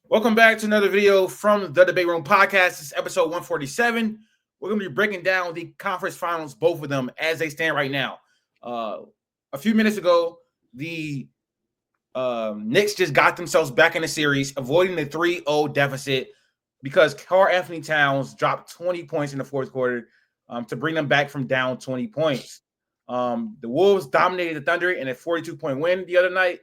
Welcome back to another video from the Debate Room Podcast. This is episode 147. We're going to be breaking down the conference finals, both of them, as they stand right now. A few minutes ago, the Knicks just got themselves back in the series, avoiding the 3-0 deficit because Karl-Anthony Towns dropped 20 points in the fourth quarter to bring them back from down 20 points. The Wolves dominated the Thunder in a 42-point win the other night.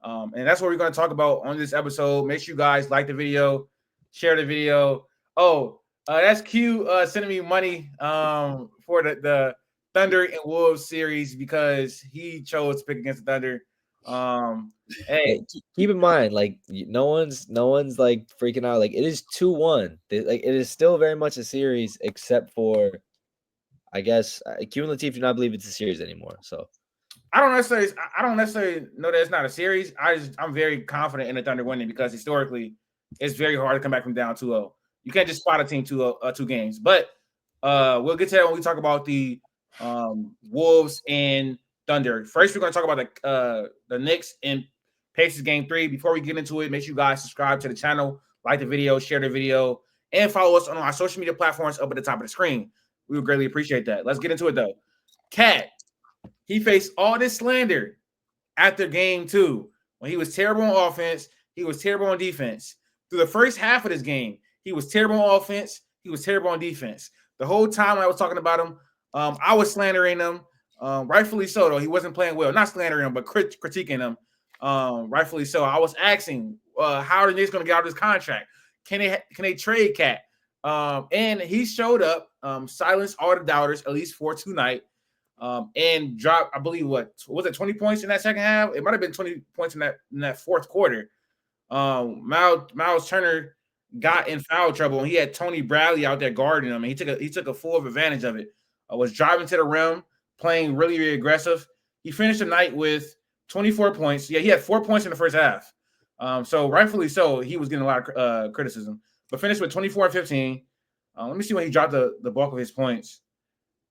And that's what we're going to talk about on this episode. Make sure you guys like the video, share the video. That's Q sending me money for the Thunder and Wolves series because he chose to pick against the Thunder. Hey, keep in mind, like no one's like freaking out. Like it is 2-1. Like it is still very much a series, except for, I guess, Q and Latif do not believe it's a series anymore. So I don't necessarily know that it's not a series. I'm very confident in the Thunder winning because historically, it's very hard to come back from down 2-0. You can't just spot a team two games. But we'll get to that when we talk about the Wolves and Thunder. First, we're going to talk about the Knicks and Pacers game 3. Before we get into it, make sure you guys subscribe to the channel, like the video, share the video, and follow us on our social media platforms up at the top of the screen. We would greatly appreciate that. Let's get into it, though. Cat. He faced all this slander after game 2 when he was terrible on offense. He was terrible on defense. Through the first half of this game, he was terrible on offense. He was terrible on defense. The whole time I was talking about him, I was slandering him. Rightfully so, though. He wasn't playing well. Not slandering him, but critiquing him. Rightfully so. I was asking, how are the Knicks going to get out of this contract? Can they trade Cat? And he showed up, silenced all the doubters, at least for tonight. And dropped, I believe, what was it, 20 points in that second half? It might have been 20 points in that fourth quarter. Miles Turner got in foul trouble, and he had Tony Bradley out there guarding him, and he took a full advantage of it. Was driving to the rim, playing really, really aggressive. He finished the night with 24 points. Yeah, he had 4 points in the first half. So rightfully so, he was getting a lot of criticism, but finished with 24 and 15. Let me see when he dropped the bulk of his points.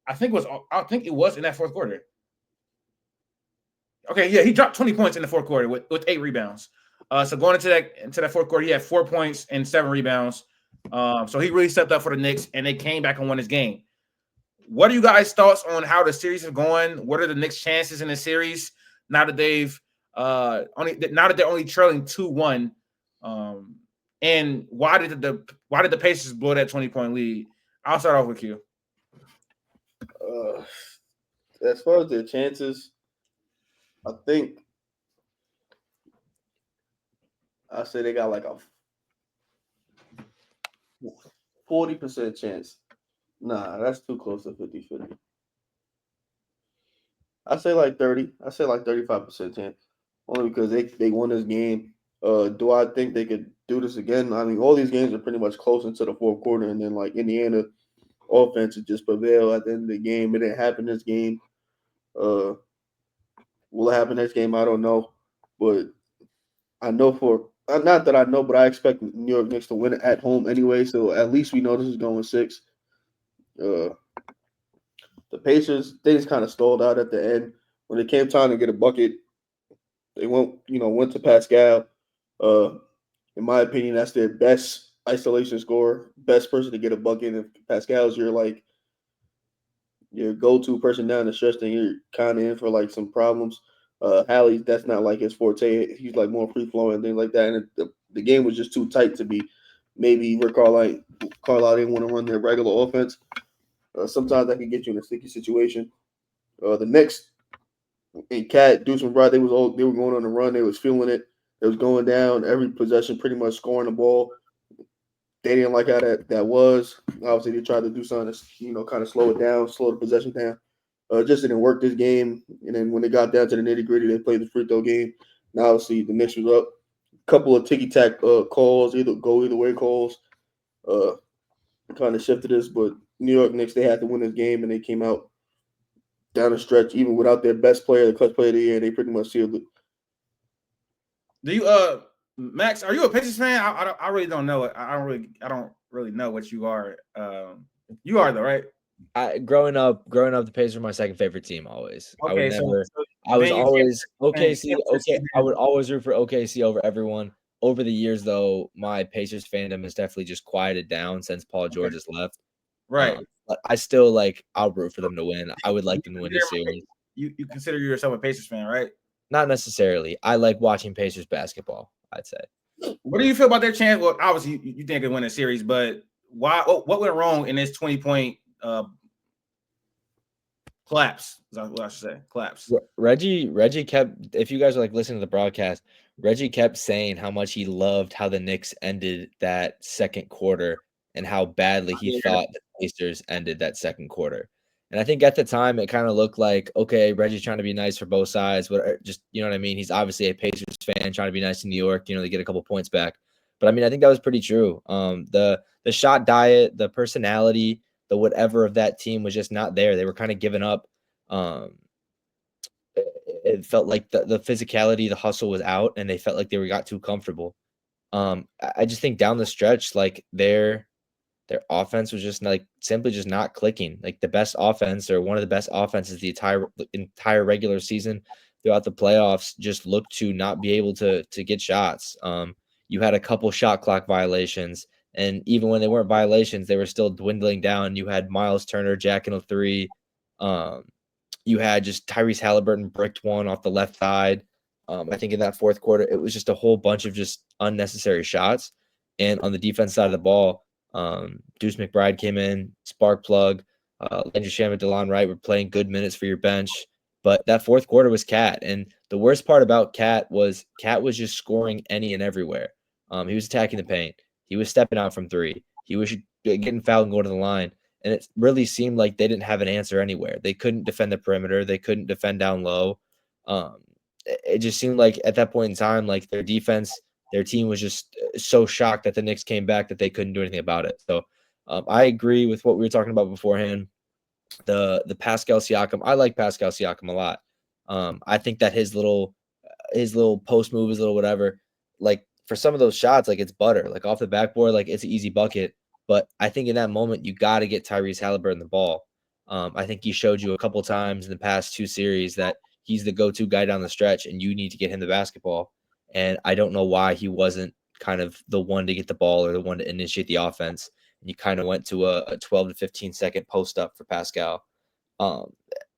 I think it was in that fourth quarter. Okay, yeah, he dropped 20 points in the fourth quarter with 8 rebounds. So going into that fourth quarter, he had 4 points and 7 rebounds. So he really stepped up for the Knicks, and they came back and won this game. What are you guys' thoughts on how the series is going? What are the Knicks' chances in the series now that they're only trailing 2-1? And why did the Pacers blow that 20-point lead? I'll start off with you. As far as their chances, I think I say they got like a 40% chance. Nah, that's too close to 50-50. I say like 30. I say like 35% chance. Only because they won this game. Do I think they could do this again? I mean, all these games are pretty much close into the fourth quarter, and then like Indiana offense would just prevail at the end of the game. It didn't happen this game. Will it happen next game? I don't know. But I know not that I know, but I expect New York Knicks to win it at home anyway. So at least we know this is going 6. The Pacers, they just kind of stalled out at the end. When it came time to get a bucket, they went to Pascal. In my opinion, that's their best isolation scorer, best person to get a bucket. If Pascal's your go-to person down the stretch, then you're kind of in for like some problems. Hallie, that's not like his forte. He's like more free-flowing and things like that. And the game was just too tight to be maybe where Carlisle didn't want to run their regular offense. Sometimes that can get you in a sticky situation. The Knicks and Cat, Deuce McBride, they were going on the run. They was feeling it. It was going down every possession, pretty much scoring the ball. They didn't like how that was. Obviously, they tried to do something to, kind of slow it down, slow the possession down. Just didn't work this game. And then when they got down to the nitty-gritty, they played the free throw game. Now, obviously, the Knicks was up. A couple of ticky-tack calls, either way calls, kind of shifted this. But New York Knicks, they had to win this game, and they came out down the stretch, even without their best player, the clutch player of the year. They pretty much sealed it. Do you Max, are you a Pacers fan? I really don't know it. I don't really know what you are. You are though, right? Growing up, the Pacers were my second favorite team always. Okay, I was always OKC. Okay, I would always root for OKC over everyone. over the years, though, my Pacers fandom has definitely just quieted down since Paul George has left. Right. But I still I'll root for them to win. I would like them to win this series. You consider yourself a Pacers fan, right? Not necessarily. I like watching Pacers basketball, I'd say. What do you feel about their chance? Well, obviously you think they win a series, but why? What went wrong in this 20-point collapse? Is that what I should say? Collapse. Reggie kept. If you guys are listening to the broadcast, Reggie kept saying how much he loved how the Knicks ended that second quarter and how badly he thought the Pacers ended that second quarter. And I think at the time it kind of looked like, okay, Reggie's trying to be nice for both sides, but just, you know what I mean? He's obviously a Pacers fan trying to be nice in New York, they get a couple points back. But I mean, I think that was pretty true. The shot diet, the personality, the whatever of that team was just not there. They were kind of giving up. It felt like the physicality, the hustle was out, and they felt like they got too comfortable. I just think down the stretch, their offense was just simply just not clicking. The best offense, or one of the best offenses the entire regular season throughout the playoffs, just looked to not be able to get shots. You had a couple shot clock violations, and even when they weren't violations, they were still dwindling down. You had Miles Turner jacking a three. You had just Tyrese Halliburton bricked one off the left side. I think in that fourth quarter, it was just a whole bunch of just unnecessary shots. And on the defense side of the ball, Deuce McBride came in, spark plug. Landry Shamet, DeLon Wright were playing good minutes for your bench. But that fourth quarter was Cat. And the worst part about Cat was just scoring any and everywhere. He was attacking the paint. He was stepping out from three. He was getting fouled and going to the line. And it really seemed like they didn't have an answer anywhere. They couldn't defend the perimeter. They couldn't defend down low. It just seemed like at that point in time, their defense, their team was just so shocked that the Knicks came back that they couldn't do anything about it. So I agree with what we were talking about beforehand. The Pascal Siakam, I like Pascal Siakam a lot. I think that his little post move, his little whatever, for some of those shots, it's butter. Off the backboard, it's an easy bucket. But I think in that moment, you got to get Tyrese Halliburton the ball. I think he showed you a couple times in the past two series that he's the go-to guy down the stretch, and you need to get him the basketball. And I don't know why he wasn't kind of the one to get the ball or the one to initiate the offense. And you kind of went to a 12 to 15-second post-up for Pascal.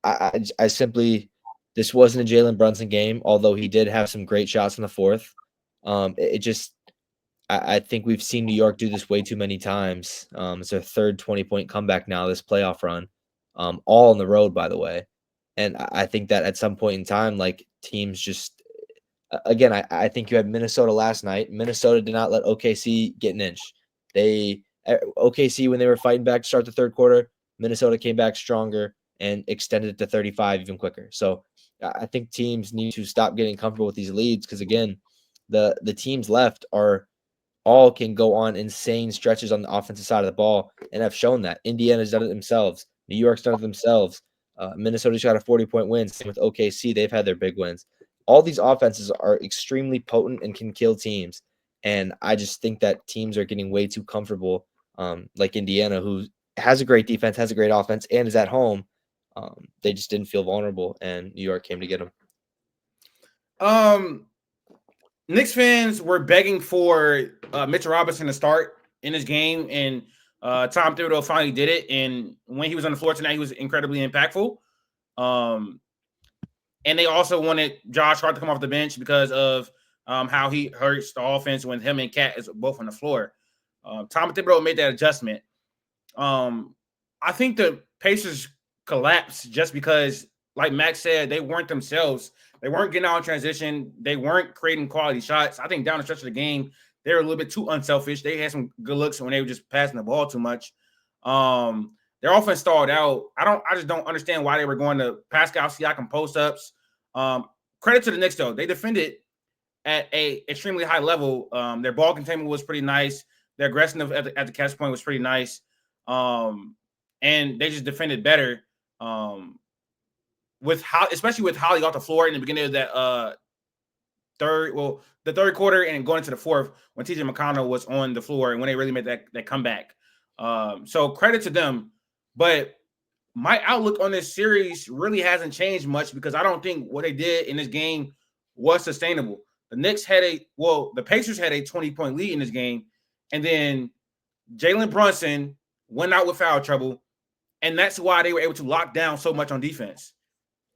I simply – this wasn't a Jalen Brunson game, although he did have some great shots in the fourth. I think we've seen New York do this way too many times. It's their third 20-point comeback now, this playoff run, all on the road, by the way. And I think that at some point in time, teams just, again, I think you had Minnesota last night. Minnesota did not let OKC get an inch. OKC, when they were fighting back to start the third quarter, Minnesota came back stronger and extended it to 35 even quicker. So I think teams need to stop getting comfortable with these leads because, again, the teams left all can go on insane stretches on the offensive side of the ball and have shown that. Indiana's done it themselves. New York's done it themselves. Minnesota's got a 40-point win. Same with OKC. They've had their big wins. All these offenses are extremely potent and can kill teams. And I just think that teams are getting way too comfortable, like Indiana, who has a great defense, has a great offense, and is at home. They just didn't feel vulnerable, and New York came to get them. Knicks fans were begging for Mitchell Robinson to start in this game, and Tom Thibodeau finally did it. And when he was on the floor tonight, he was incredibly impactful. And they also wanted Josh Hart to come off the bench because of how he hurts the offense when him and Cat is both on the floor. Tom Thibodeau made that adjustment. I think the Pacers collapsed just because, like Max said, they weren't themselves. They weren't getting out in transition. They weren't creating quality shots. I think down the stretch of the game, they were a little bit too unselfish. They had some good looks when they were just passing the ball too much. Their offense stalled out. I just don't understand why they were going to Pascal Siakam post-ups. Credit to the Knicks, though. They defended at a extremely high level. Their ball containment was pretty nice. Their aggressiveness at the catch point was pretty nice. And they just defended better. Especially with Holly off the floor in the beginning of that the third quarter and going into the fourth when TJ McConnell was on the floor and when they really made that comeback. So credit to them. But my outlook on this series really hasn't changed much because I don't think what they did in this game was sustainable. the Pacers had a 20-point lead in this game, and then Jalen Brunson went out with foul trouble, and that's why they were able to lock down so much on defense.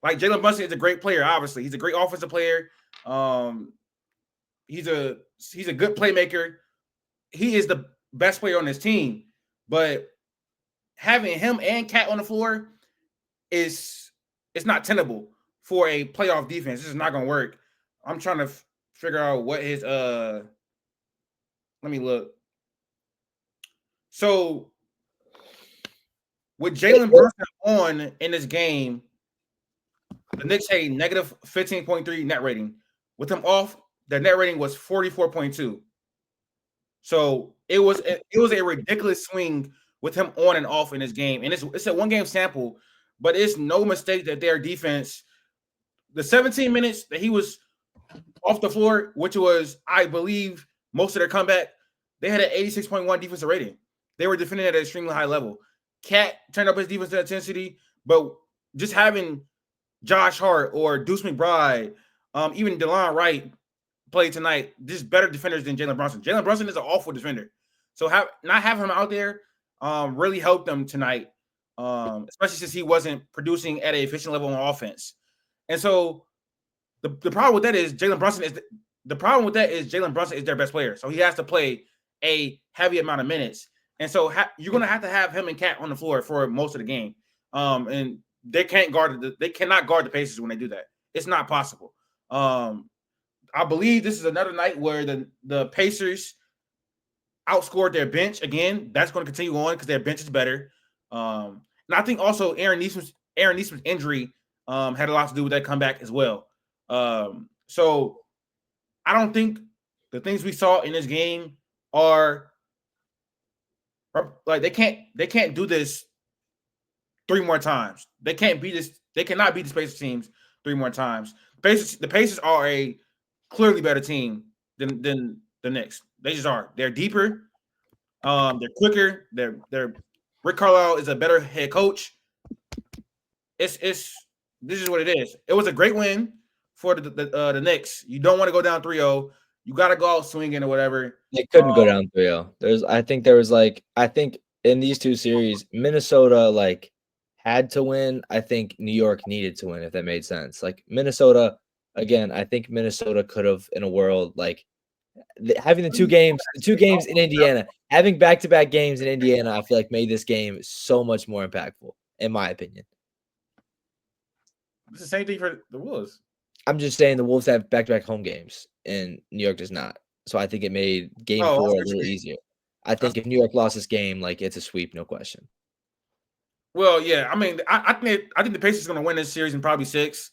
Like Jalen Brunson is a great player, obviously. He's a great offensive player. He's a good playmaker. He is the best player on this team, but having him and Cat on the floor it's not tenable for a playoff defense. This is not going to work. I'm trying to figure out what his let me look. So with Jalen Brunson on in this game, the Knicks had a negative 15.3 net rating. With him off, their net rating was 44.2. So it was a ridiculous swing with him on and off in this game. And it's a one-game sample, but it's no mistake that their defense, the 17 minutes that he was off the floor, which was, I believe, most of their comeback, they had an 86.1 defensive rating. They were defending at an extremely high level. Cat turned up his defensive intensity, but just having Josh Hart or Deuce McBride, even DeLon Wright play tonight, just better defenders than Jalen Brunson. Jalen Brunson is an awful defender. So not having him out there really helped them tonight, especially since he wasn't producing at an efficient level on offense. And so the problem with that is Jalen Brunson is their best player. So he has to play a heavy amount of minutes. And so you're going to have him and Cat on the floor for most of the game. And they cannot guard the Pacers when they do that. It's not possible. I believe this is another night where the Pacers outscored their bench again. That's going to continue on because their bench is better. And I think also Aaron Neesman's injury had a lot to do with that comeback as well. So I don't think the things we saw in this game are like they can't do this 3 more times. They cannot beat the Pacers teams 3 more times. The Pacers are a clearly better team than the Knicks. They just are. They're deeper. They're quicker. They're Rick Carlisle is a better head coach. This is what it is. It was a great win for the Knicks. You don't want to go down 3-0. You got to go out swinging or whatever. They couldn't go down 3-0. I think in these two series, Minnesota had to win. I think New York needed to win, if that made sense. Like Minnesota, again, I think Minnesota could have, in a world having the two games in Indiana, having back-to-back games in Indiana, I feel like made this game so much more impactful, in my opinion. It's the same thing for the Wolves. I'm just saying the Wolves have back-to-back home games, and New York does not. So I think it made game 4 a little easier. I think if New York lost this game, it's a sweep, no question. Well, yeah. I mean, I think the Pacers are going to win this series in probably 6,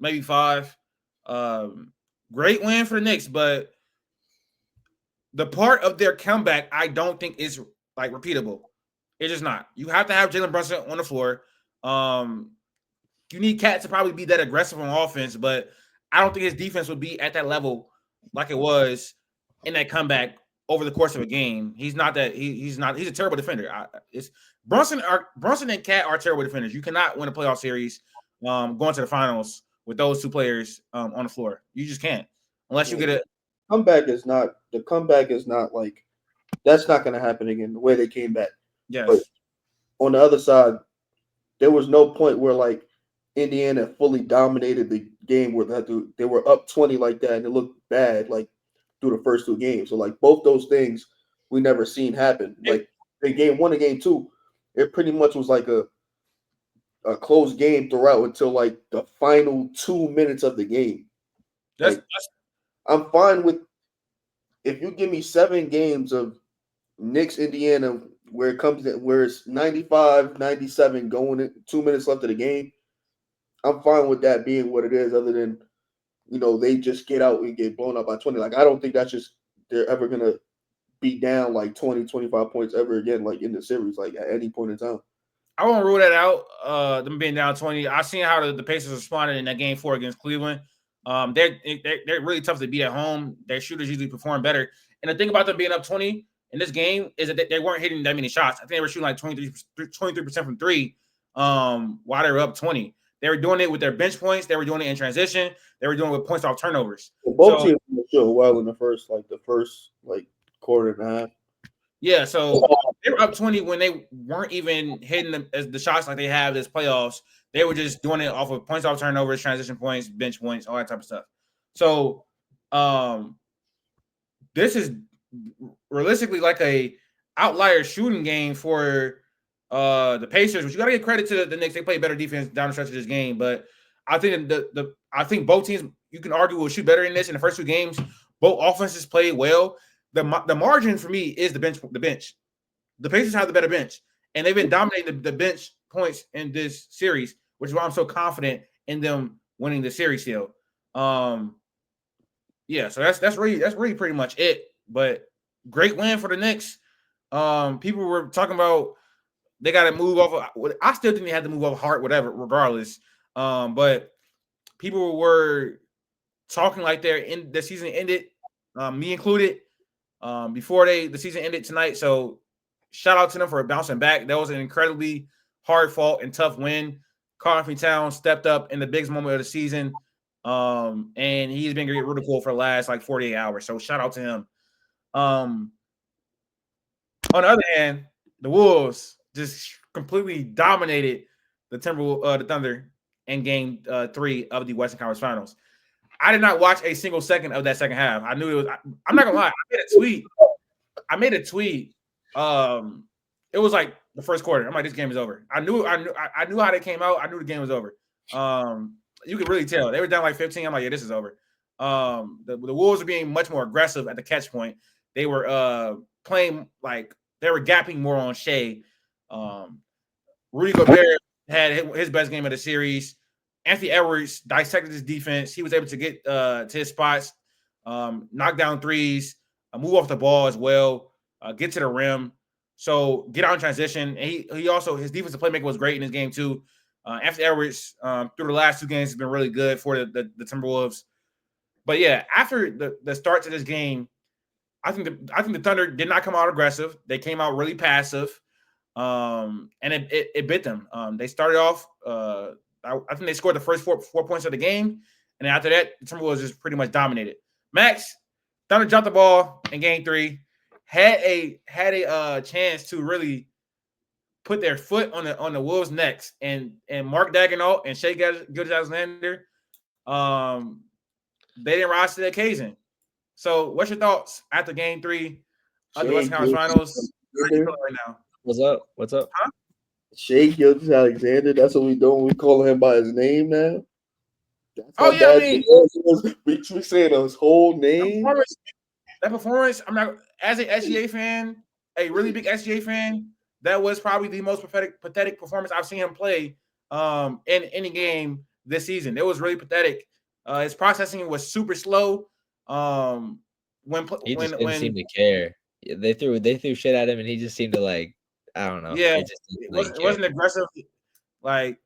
maybe 5. Great win for the Knicks, but the part of their comeback I don't think is repeatable. It's just not. You have to have Jalen Brunson on the floor. You need Cat to probably be that aggressive on offense, but I don't think his defense would be at that level like it was in that comeback over the course of a game. He's not that. He's a terrible defender. Brunson and Cat are terrible defenders. You cannot win a playoff series going to the finals with those 2 players on the floor. You just can't unless you get a comeback. The comeback is not that's not going to happen again. The way they came back. Yes. But on the other side, there was no point where Indiana fully dominated the game where they were up 20 like that and it looked bad through the first 2 games. So both those things we never seen happen. In game 1 and game 2, it pretty much was a close game throughout until the final 2 minutes of the game. I'm fine with if you give me 7 games of Knicks Indiana where it's 95-97 going in 2 minutes left of the game. I'm fine with that being what it is, other than they just get out and get blown up by 20. I don't think that's just they're ever gonna be down 20, 25 points ever again, in the series, at any point in time. I won't rule that out. Them being down 20. I've seen how the Pacers responded in that game 4 against Cleveland. They're really tough to beat at home. Their shooters usually perform better. And the thing about them being up 20 in this game is that they weren't hitting that many shots. I think they were shooting 23% from 3 while they were up 20. They were doing it with their bench points. They were doing it in transition. They were doing it with points off turnovers. Both teams showed well in the first quarter and a half. Yeah, so they were up 20 when they weren't even hitting the shots like they have this playoffs. They were just doing it off of points off turnovers, transition points, bench points, all that type of stuff. So this is realistically like a outlier shooting game for the Pacers, which you gotta give credit to the Knicks. They played better defense down the stretch of this game, but I think I think both teams, you can argue, will shoot better in this. In the first two games, both offenses played well. The margin for me is the bench. The Pacers have the better bench, and they've been dominating the bench points in this series, which is why I'm so confident in them winning the series still. Yeah, so that's really pretty much it. But great win for the Knicks. People were talking about they got to move off. I still think they had to move off Hart, whatever, regardless. But people were talking like the season ended, me included, before the season ended tonight. So shout out to them for bouncing back. That was an incredibly hard fought and tough win. Karl-Anthony Towns stepped up in the biggest moment of the season. And he's been getting ridiculed for the last 48 hours. So shout out to him. On the other hand, the Wolves just completely dominated the Thunder in Game 3 of the Western Conference Finals. I did not watch a single second of that second half. I knew it was. I'm not gonna lie. I made a tweet. It was like the first quarter. I'm like, this game is over. I knew how they came out. I knew the game was over. You could really tell they were down 15. I'm like, yeah, this is over. The Wolves were being much more aggressive at the catch point. They were playing they were gapping more on Shea. Rudy Gobert had his best game of the series. Anthony Edwards dissected his defense. He was able to get to his spots, knock down threes, move off the ball as well, get to the rim. So get out in transition. And he also, his defensive playmaking was great in this game too. Anthony Edwards through the last two games has been really good for the Timberwolves. But yeah, after the start to this game, I think the Thunder did not come out aggressive. They came out really passive, and it bit them. They started off. I think they scored the first four points of the game, and after that, the Timberwolves just pretty much dominated. Max, Thunder dropped the ball in Game 3, had a chance to really put their foot on the Wolves' necks, and Mark Daigneault and Shai Gilgeous-Alexander, they didn't rise to the occasion. So, what's your thoughts after Game 3 of the Western Conference Finals? How are you feeling right now? What's up? Huh? Shai Gilgeous-Alexander. That's what we doing. We calling him by his name now. Oh yeah, I mean, we saying his whole name. That performance. I'm not, as an SGA fan, a really big SGA fan. That was probably the most pathetic performance I've seen him play in any game this season. It was really pathetic. His processing was super slow. He just didn't seem to care. They threw shit at him, and he just seemed to I don't know. Yeah, it wasn't aggressive. I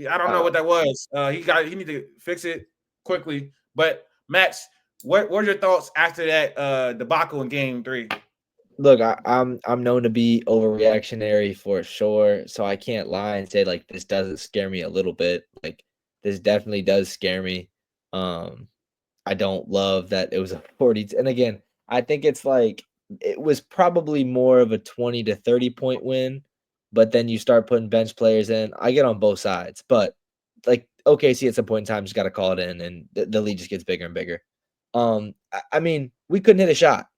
don't know what that was. He need to fix it quickly. But Max, what are your thoughts after that debacle in Game 3? Look, I'm known to be overreactionary for sure, so I can't lie and say this doesn't scare me a little bit. This definitely does scare me. I don't love that it was a 40. And again, I think it's it was probably more of a 20 to 30 point win, but then you start putting bench players in. I get on both sides, but OKC at some point in time just got to call it in, and the lead just gets bigger and bigger. I mean, we couldn't hit a shot.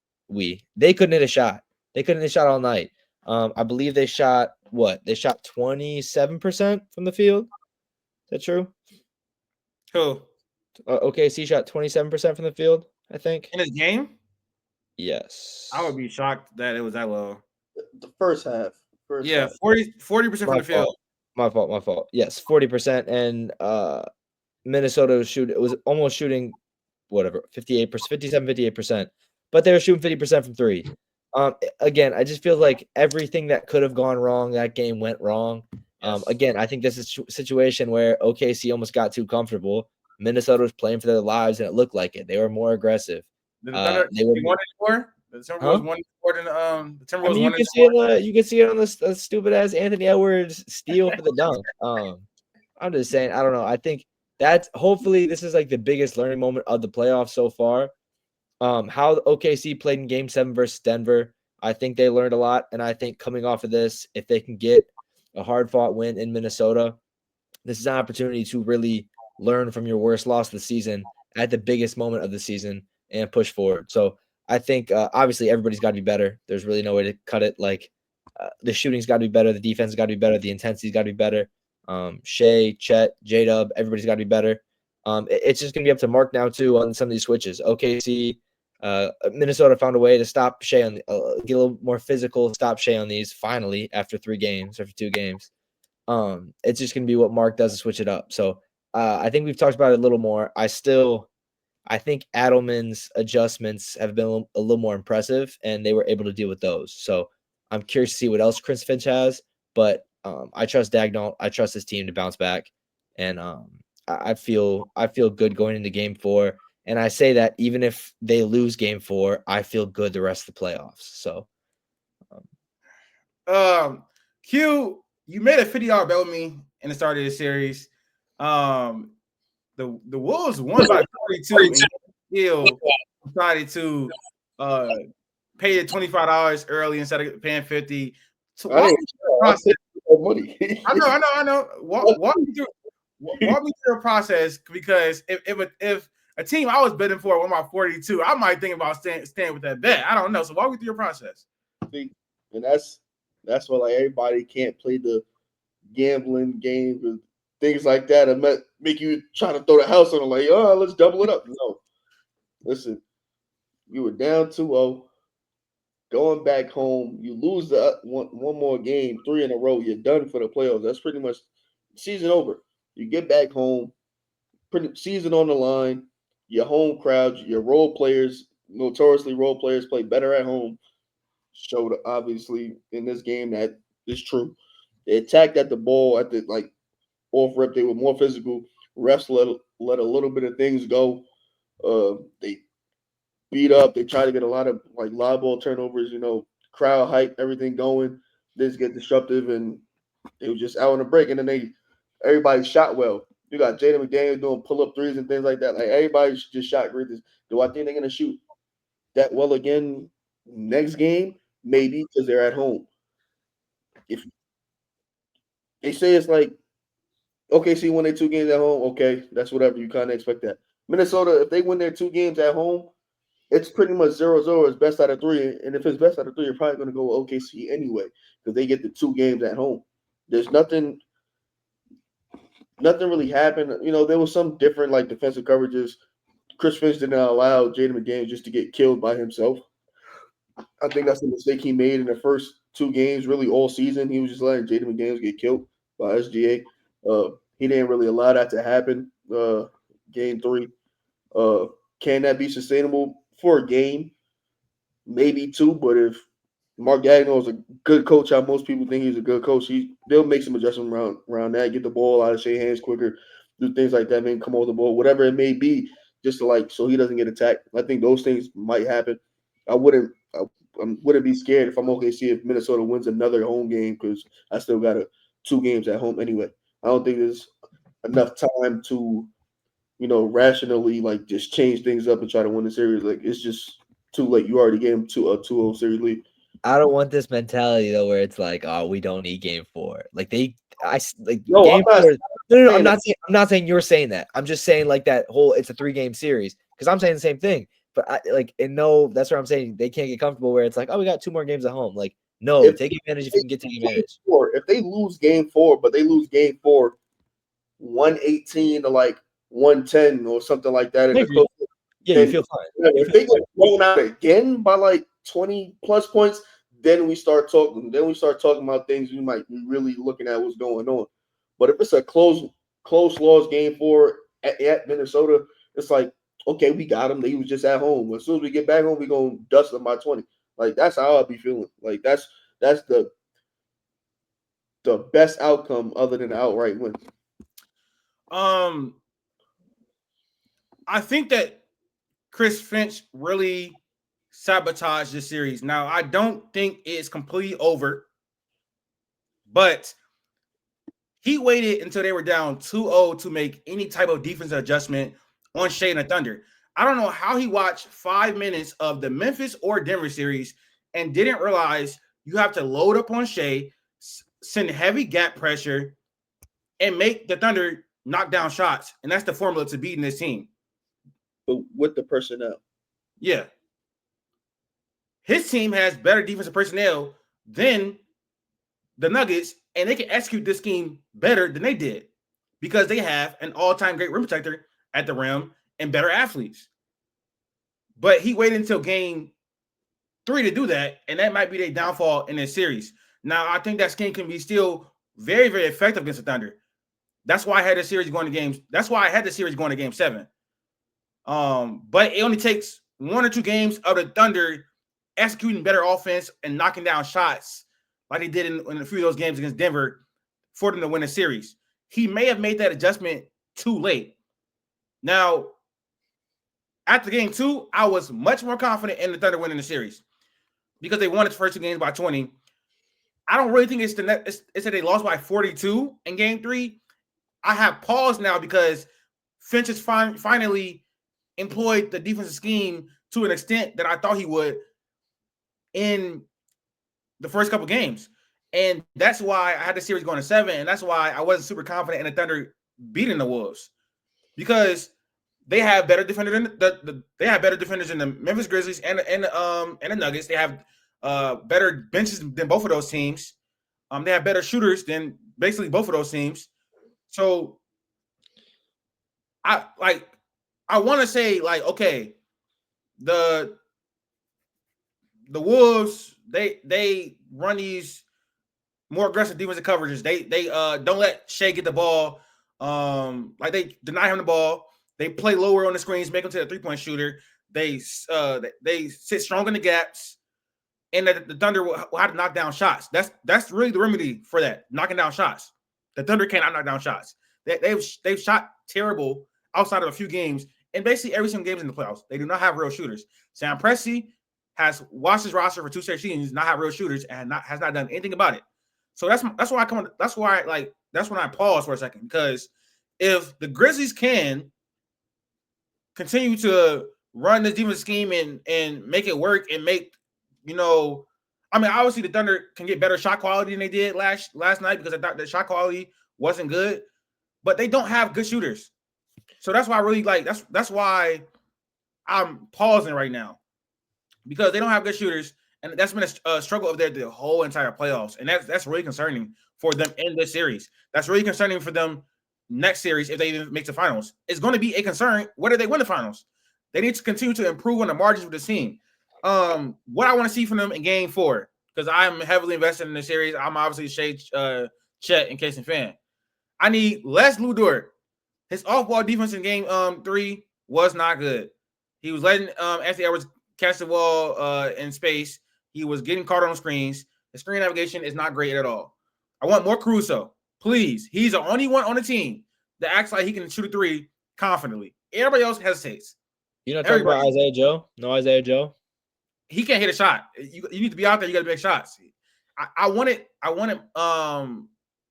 They couldn't hit a shot. They couldn't hit a shot all night. I believe they shot 27% from the field. Is that true? Who? OKC shot 27% from the field, I think. In this game? Yes. I would be shocked that it was that low. The first half. 40% from the field. My fault. Yes, 40%. And Minnesota was almost shooting 58%, 58%. But they were shooting 50% from three. Again, I just feel like everything that could have gone wrong, that game went wrong. Yes. Again, I think this is a situation where OKC almost got too comfortable. Minnesota was playing for their lives, and it looked like it. They were more aggressive. They won anymore? The Timberwolves won more than the Timberwolves won. You can see it on the stupid ass Anthony Edwards steal for the dunk. I'm just saying, I don't know. I think that's hopefully this is like the biggest learning moment of the playoffs so far. How OKC played in Game 7 versus Denver, I think they learned a lot. And I think coming off of this, if they can get a hard-fought win in Minnesota, this is an opportunity to really learn from your worst loss of the season at the biggest moment of the season and push forward. So I think obviously everybody's got to be better. There's really no way to cut it. Like the shooting's got to be better. The defense got to be better. The intensity's got to be better. Shea, Chet, J-Dub, everybody's got to be better. It's just going to be up to Mark now too on some of these switches. OKC, Minnesota found a way to stop Shea on get a little more physical, stop Shea on these finally after 2 games. It's just going to be what Mark does to switch it up. So I think we've talked about it a little more. I think Adelman's adjustments have been a little more impressive, and they were able to deal with those. So I'm curious to see what else Chris Finch has, but I trust Dagnall. I trust his team to bounce back, and I feel good going into Game 4. And I say that even if they lose Game 4, I feel good the rest of the playoffs. So, Q, you made a 50-yard bet with me in the start of the series. The Wolves won by 42, and still decided to pay the $25 early instead of paying $50. So money. I know. Walk me through the process, because if a team I was betting for won by 42, I might think about staying with that bet. I don't know. So walk me through your process. And that's why like everybody can't play the gambling game and things like that and make you try to throw the house on them like, oh, let's double it up. No. Listen, you were down 2-0, going back home, you lose the one more game, 3 in a row, you're done for the playoffs. That's pretty much season over. You get back home, season on the line, your home crowd, your role players, notoriously role players play better at home. Showed obviously in this game that is true. They attacked at the ball at the off rep. They were more physical. Refs let a little bit of things go. They beat up. They try to get a lot of live ball turnovers. Crowd hype, everything going. This get disruptive, and it was just out on the break. And then everybody shot well. You got Jaden McDaniels doing pull up threes and things like that. Like everybody just shot great. Do I think they're gonna shoot that well again next game? Maybe, because they're at home. If they say it's like OKC won their 2 games at home, okay, that's whatever. You kind of expect that. Minnesota, if they win their 2 games at home, it's pretty much 0-0. It's best out of 3. And if it's best out of 3, you're probably going to go with OKC anyway, because they get the 2 games at home. There's nothing really happened. There was some different defensive coverages. Chris Finch did not allow Jaden McDaniels just to get killed by himself. I think that's the mistake he made in the first 2 games, really all season. He was just letting Jaden McDaniels get killed by SGA. He didn't really allow that to happen. Game 3. Can that be sustainable for a game? Maybe 2, but if Mark Dagnall is a good coach, how most people think he's a good coach, they'll make some adjustments around that, get the ball out of Shea's hands quicker, do things like that, maybe come over the ball, whatever it may be, just to so he doesn't get attacked. I think those things might happen. I wouldn't be scared if I'm OKC if Minnesota wins another home game, because I still got 2 games at home anyway. I don't think there's enough time to, rationally just change things up and try to win the series. It's just too late. You already gave him a 2-0 series lead. I don't want this mentality though, where it's like, oh, we don't need Game 4. Game 4. No. I'm not saying you're saying that. I'm just saying that whole it's a 3-game series, because I'm saying the same thing. But that's what I'm saying. They can't get comfortable where it's like, oh, we got 2 more games at home. No, take advantage if you can get to advantage. If they lose Game 4, but they lose Game 4, 118 to 110 or something like that. You feel fine. If they get blown out again by 20 plus points, then we start talking. Then we start talking about things we might be really looking at what's going on. But if it's a close loss Game 4 at Minnesota, it's okay, we got him. He was just at home. As soon as we get back home, we're gonna dust them by 20. That's how I'll be feeling. That's the best outcome other than an outright win. I think that Chris Finch really sabotaged this series. Now, I don't think it's completely over, but He waited until they were down 2-0 to make any type of defensive adjustment on Shea and the Thunder. I don't know how he watched 5 minutes of the Memphis or Denver series and didn't realize you have to load up on Shea, send heavy gap pressure, and make the Thunder knock down shots. And that's the formula to beating this team. But with the personnel. Yeah. His team has better defensive personnel than the Nuggets, and they can execute this scheme better than they did because they have an all-time great rim protector at the rim and better athletes. But he waited until game 3 to do that, and that might be their downfall in this series. Now, I think that scheme can be still very, very effective against the Thunder. That's why I had the series going to games. That's why I had the series going to game 7. But it only takes 1 or 2 games of the Thunder executing better offense and knocking down shots like they did in a few of those games against Denver for them to win a series. He may have made that adjustment too late. Now, after game 2, I was much more confident in the Thunder winning the series because they won its first 2 games by 20. I don't really think it's that they lost by 42 in game 3. I have paused now because Finch has finally employed the defensive scheme to an extent that I thought he would in the first couple games. And that's why I had the series going to 7. And that's why I wasn't super confident in the Thunder beating the Wolves because they have better defenders than they have better defenders than the Memphis Grizzlies and the Nuggets. They have better benches than both of those teams. They have better shooters than basically both of those teams. So I want to say like, okay, the Wolves, they run these more aggressive defensive coverages. They don't let Shea get the ball. Like they deny him the ball. They play lower on the screens, make him to a 3-point shooter. They sit strong in the gaps, and the Thunder will have to knock down shots. That's really the remedy for that, knocking down shots. The Thunder cannot knock down shots. They've shot terrible outside of a few games, and basically every single game in the playoffs. They do not have real shooters. Sam Presti has watched his roster for 2 straight seasons, not have real shooters, and has not done anything about it. So that's why that's when I pause for a second, because if the Grizzlies can continue to run this defensive scheme and make it work and make, obviously the Thunder can get better shot quality than they did last night because I thought the shot quality wasn't good, but they don't have good shooters. So that's why I really that's why I'm pausing right now, because they don't have good shooters, and that's been a struggle of theirs the whole entire playoffs, and that's really concerning for them in this series. That's really concerning for them next series if they even make the finals. It's going to be a concern whether they win the finals. They need to continue to improve on the margins with the team. What I want to see from them in game 4, because I'm heavily invested in the series. I'm obviously Shea Chet and Casey fan. I need less Lou Dort. His off-ball defense in game 3 was not good. He was letting Anthony Edwards catch the ball in space. He was getting caught on screens. The screen navigation is not great at all. I want more Caruso. Please. He's the only one on the team that acts like he can shoot a 3 confidently. Everybody else hesitates. You're not talking about Isaiah Joe? No Isaiah Joe? He can't hit a shot. You need to be out there. You got to make shots. I wanted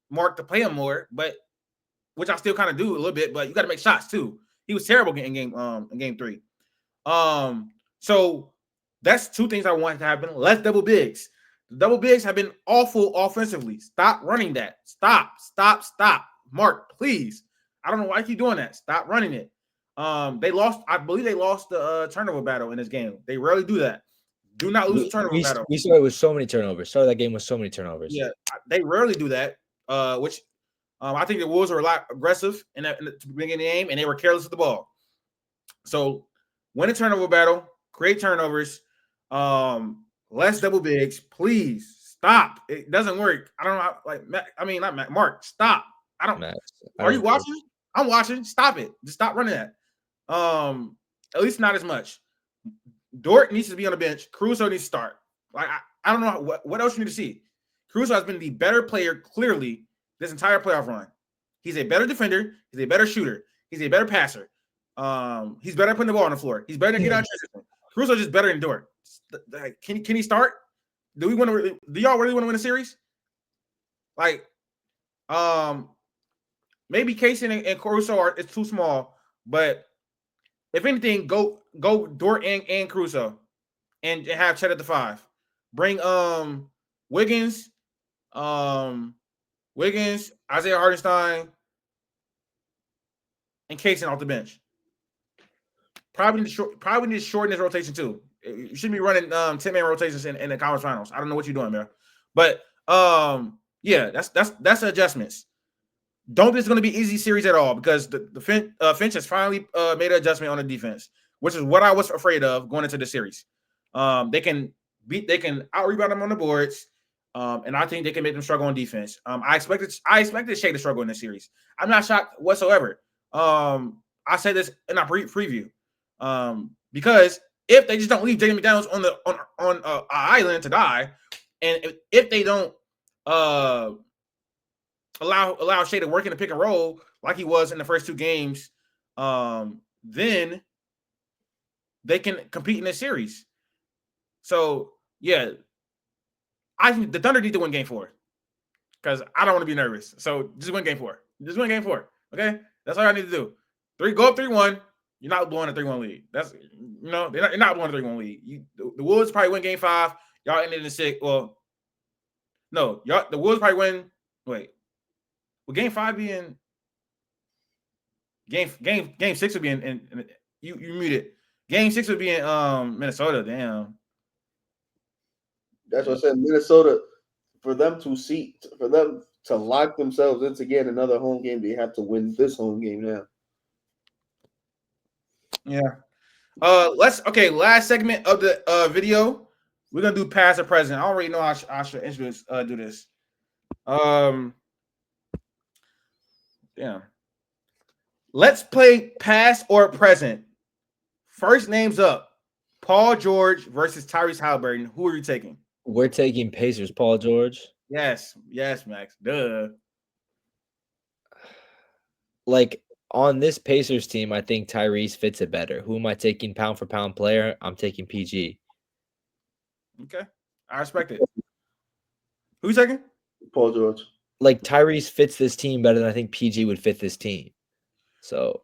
Mark to play him more, but which I still kind of do a little bit, but you got to make shots too. He was terrible in game 3. So that's 2 things I want to happen. Less double bigs. The double bigs have been awful offensively. Stop running that. Stop. Mark, please. I don't know why you keep doing that. Stop running it. I believe they lost the turnover battle in this game. They rarely do that. Do not lose the turnover battle. We started with so many turnovers. Started that game with so many turnovers. Yeah, they rarely do that. Which I think the Wolves were a lot aggressive in the beginning of the game, and they were careless with the ball. So win a turnover battle, create turnovers, less double bigs. Please stop. It doesn't work. I don't know. Not Matt. Mark, stop. Are you watching? I'm watching. Stop it. Just stop running that. At least not as much. Dort needs to be on the bench. Caruso needs to start. I don't know what else you need to see. Caruso has been the better player clearly this entire playoff run. He's a better defender. He's a better shooter. He's a better passer. He's better at putting the ball on the floor. He's better than getting out of transition. Caruso's just better than Dort. Can he start? Do y'all really want to win a series? maybe Casey and Caruso is too small, but if anything, go Dort and Caruso and have Chet at the 5. Bring Wiggins, Isaiah Hartenstein, and Casey off the bench. Probably need to shorten this rotation too. You shouldn't be running 10-man rotations in the conference finals. I don't know what you're doing, man. But yeah, that's adjustments. Don't think it's going to be easy series at all because the Finch has finally made an adjustment on the defense, which is what I was afraid of going into the series. They can out rebound them on the boards, and I think they can make them struggle on defense. I expected Shea to struggle in this series. I'm not shocked whatsoever. I said this in our preview, because if they just don't leave Jaden McDaniels on an island to die, and if they don't allow Shea to work in the pick and roll like he was in the first 2 games, then they can compete in this series. So yeah, I think the Thunder need to win Game 4 because I don't want to be nervous. So just win Game 4. Just win Game 4. Okay, that's all I need to do. Go up 3-1. You're not blowing a 3-1 lead. That's you're not blowing a 3-1 lead. The Wolves probably win Game 5. Y'all ended in 6. Well, no, the Wolves probably win. Wait. Will Game 5 be in Game 6 would be in you muted. Game 6 would be in Minnesota. Damn. That's what I said. Minnesota, for them to lock themselves into getting another home game, they have to win this home game now. Yeah. Last segment of the video. We're gonna do past or present. I don't really know how I should do this. Yeah. Let's play past or present. First names up. Paul George versus Tyrese Halliburton. Who are you taking? We're taking Pacers, Paul George. Yes, Max. Duh. Like on this Pacers team, I think Tyrese fits it better. Who am I taking pound for pound player? I'm taking PG. Okay. I respect it. Who you taking? Paul George. Like Tyrese fits this team better than I think PG would fit this team. So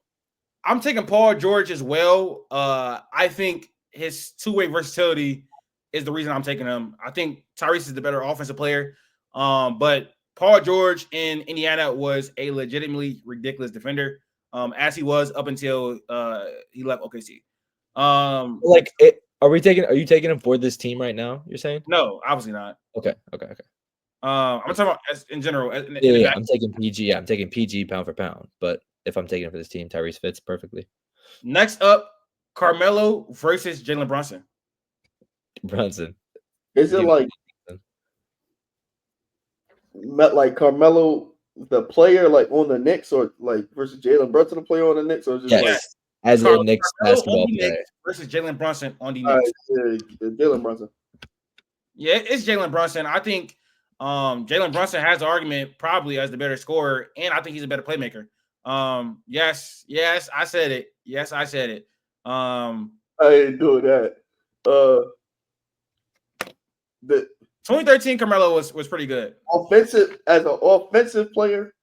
I'm taking Paul George as well. I think his two-way versatility is the reason I'm taking him. I think Tyrese is the better offensive player. But Paul George in Indiana was a legitimately ridiculous defender, as he was up until he left OKC. Are you taking him for this team right now? You're saying? No, obviously not. Okay. I'm talking about in general. I'm taking PG. Yeah, I'm taking PG pound for pound. But if I'm taking it for this team, Tyrese fits perfectly. Next up, Carmelo versus Jalen Brunson. Is it like Carmelo the player like on the Knicks or like versus Jalen Brunson the player on the Knicks or just yes. As a Knicks basketball player versus Jalen Brunson on the Knicks? Jalen Brunson. Yeah, it's Jalen Brunson. I think Jalen Brunson has the argument probably as the better scorer, and I think he's a better playmaker. Yes, I said it. Yes, I said it. I ain't doing that. The 2013 Carmelo was pretty good. As an offensive player,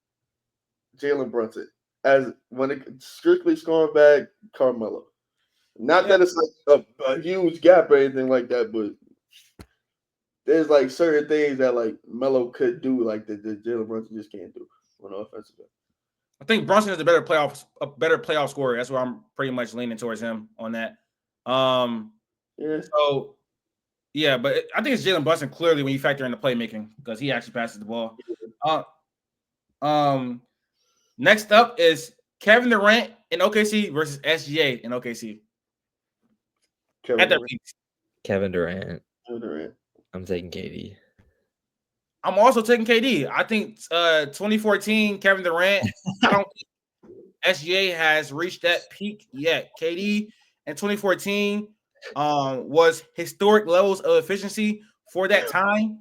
Jalen Brunson. As when it strictly scoring back, Carmelo. Not that it's like a huge gap or anything like that, but there's like certain things that like Melo could do, like that Jalen Brunson just can't do on the offensive end. I think Brunson is a better playoff scorer. That's where I'm pretty much leaning towards him on that. Yeah. So yeah, but I think it's Jalen Brunson clearly when you factor in the playmaking because he actually passes the ball. Next up is Kevin Durant in OKC versus SGA in OKC. Kevin Durant. I'm taking KD. I'm also taking KD. I think 2014 Kevin Durant. I don't think SGA has reached that peak yet. KD in 2014 was historic levels of efficiency for that time.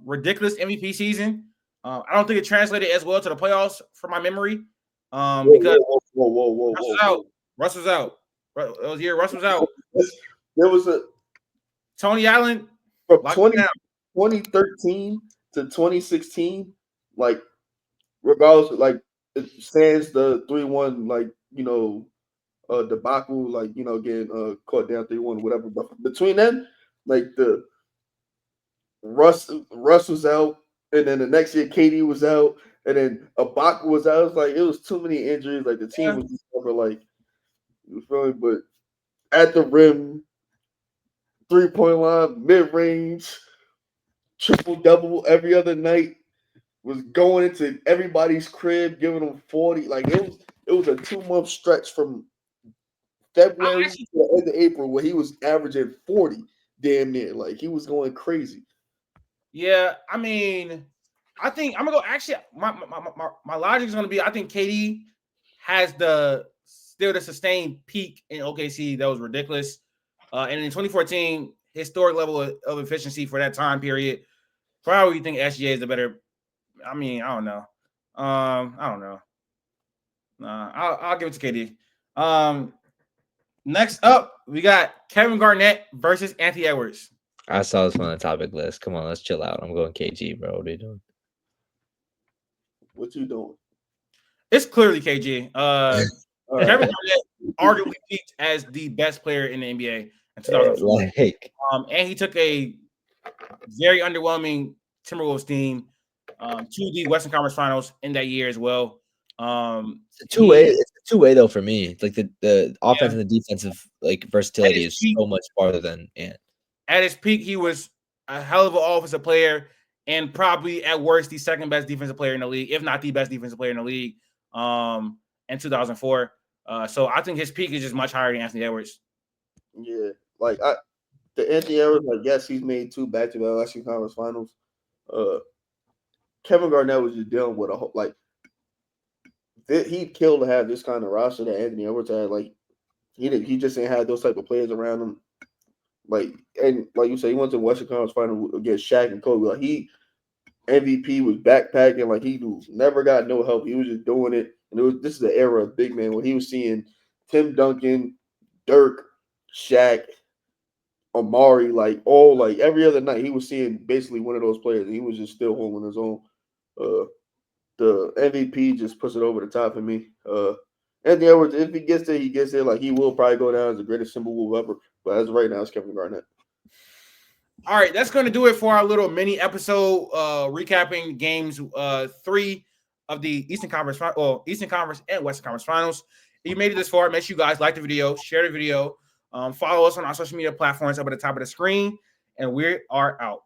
Ridiculous MVP season. I don't think it translated as well to the playoffs from my memory. Because Russ was out. It was the year Russ was out. There was a Tony Allen from 2013 to 2016, like regardless, like it stands the 3-1 debacle, getting caught down 3-1, whatever. But between them, like the Russ was out, and then the next year KD was out, and then Ibaka was out. It was like it was too many injuries. Like the team was just over. Like you feel me? But at the rim, 3-point line, mid range, triple double every other night. Was going into everybody's crib, giving them 40. Like it was a 2-month stretch from February to the end of April where he was averaging 40 damn near. Like he was going crazy. Yeah, I mean, I think I'm gonna go. Actually, my logic is gonna be I think KD has the sustained peak in OKC that was ridiculous. And in 2014, historic level of efficiency for that time period. Probably think SGA is the better. I mean, I don't know. I don't know. I'll give it to KD. Next up, we got Kevin Garnett versus Anthony Edwards. I saw this one on the topic list. Come on, let's chill out. I'm going KG, bro. What are you doing? What you doing? It's clearly KG. Kevin Garnett arguably peaked as the best player in the NBA in 2004. And he took a very underwhelming Timberwolves team to the Western Conference Finals in that year as well. It's a two-way though for me. Like the offense and the defensive versatility is so much farther than Ant. At his peak, he was a hell of an offensive player and probably at worst the second best defensive player in the league, if not the best defensive player in the league in 2004. So I think his peak is just much higher than Anthony Edwards. Yeah, the Anthony Edwards, yes, he's made 2 back-to-back Western Conference Finals. Kevin Garnett was just dealing with a whole he'd kill to have this kind of roster that Anthony Edwards had. Like he just ain't had those type of players around him. And like you said, he went to the Western Conference Final against Shaq and Kobe. Like MVP was backpacking. Like he never got no help. He was just doing it. And this is the era of big man where he was seeing Tim Duncan, Dirk, Shaq, Amari, every other night he was seeing basically one of those players, and he was just still holding his own. The MVP just puts it over the top for me. Anthony Edwards, if he gets there, he gets there. Like he will probably go down as the greatest Timberwolves ever. But as of right now, it's Kevin Garnett. All right, that's going to do it for our little mini episode recapping games 3 of the Eastern Conference and Western Conference Finals. If you made it this far, make sure you guys like the video, share the video, follow us on our social media platforms up at the top of the screen, and we are out.